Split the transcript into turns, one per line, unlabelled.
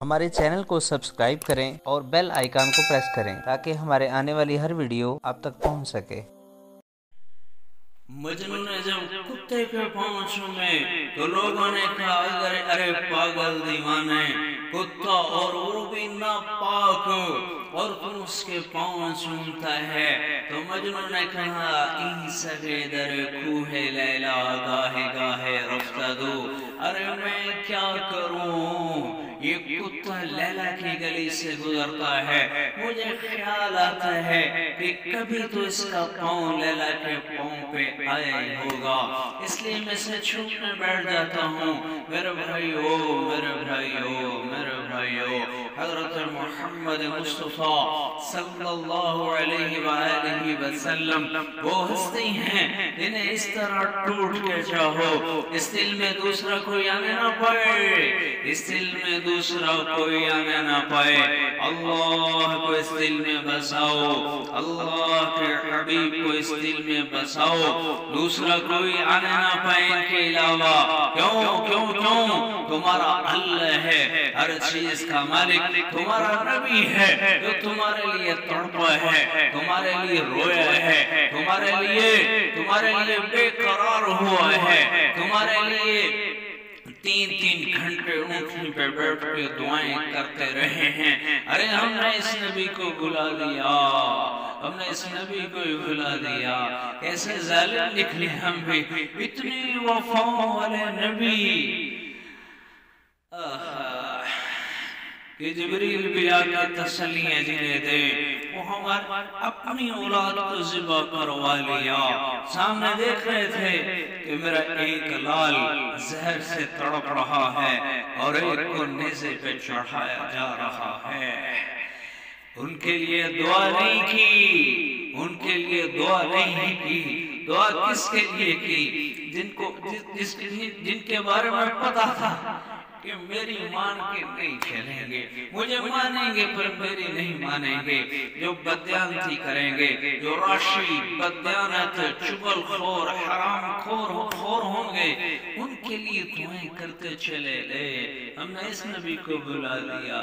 हमारे चैनल को सब्सक्राइब करें और बेल आइकन को प्रेस करें ताकि हमारे आने वाली हर वीडियो आप तक पहुंच सके।
मजनू ने जब कुत्ते के पाँव चूमे तो लोगों ने कहा अरे अरे पागल दीवाने कुत्ता और वो भी नापाक और तुम उसके पाँव चूमता है। तो मजनू ने कहा ई सगेदर खूहे लैला गाहे गाहे रफ्ता दो। अरे मैं क्या करूं, ये कुत्ता लैला की गली से गुजरता है, मुझे ख्याल आता है कि कभी तो इसका पाँव लैला के पाँव पे आया ही होगा, इसलिए मैं इसे छूने बैठ जाता हूँ। मेरे भाइयों मेरे भाइयों मेरे भाइयों, हज़रत मोहम्मद मुस्तफ़ा सल्लल्लाहु अलैहि वसल्लम वो हस्ती हैं जिन्हें इस तरह टूट के चाहो, इस दिल में दूसरा कोई आने ना पाए, इस दिल में दूसरा कोई आने ना पाए। अल्लाह को इस दिल में बसाओ, अल्लाह के हबीब को इस दिल में बसाओ, दूसरा कोई आने ना पाए इनके अलावा। क्यों क्यों क्यों? तुम्हारा अल्लाह है हर चीज का मालिक, तुम्हारा नबी है जो तुम्हारे लिए तड़पा है, तुम्हारे लिए रोया है, तुम्हारे लिए बेकरार हुआ है, तुम्हारे लिए 3-3 घंटे ऊँटनी पे बैठ के दुआएं करते रहे हैं। अरे हमने इस नबी को बुला दिया, हमने इस नबी को बुला दिया। कैसे जालिम निकले हम भी, इतनी वफाओं वाले नबी कि जिब्रील भी आके तसल्लियां जिन्हें दे, वो हमारे अपनी औलाद को ज़िबा करवा लिया। सामने देख रहे थे कि मेरा एक लाल जहर से तड़प रहा है और एक को नेज़े पे चढ़ाया जा रहा है। उनके लिए दुआ नहीं की, उनके लिए दुआ नहीं की। दुआ किसके लिए की? जिनके बारे में पता था कि मेरी मान के नहीं चलेंगे, मुझे मानेंगे पर मेरी नहीं मानेंगे, जो बदयानती करेंगे, जो राशि बदयानत चुगलखोर हरामखोर होंगे, उनके लिए दुआएं करते चले गए। हमने इस नबी को बुला लिया।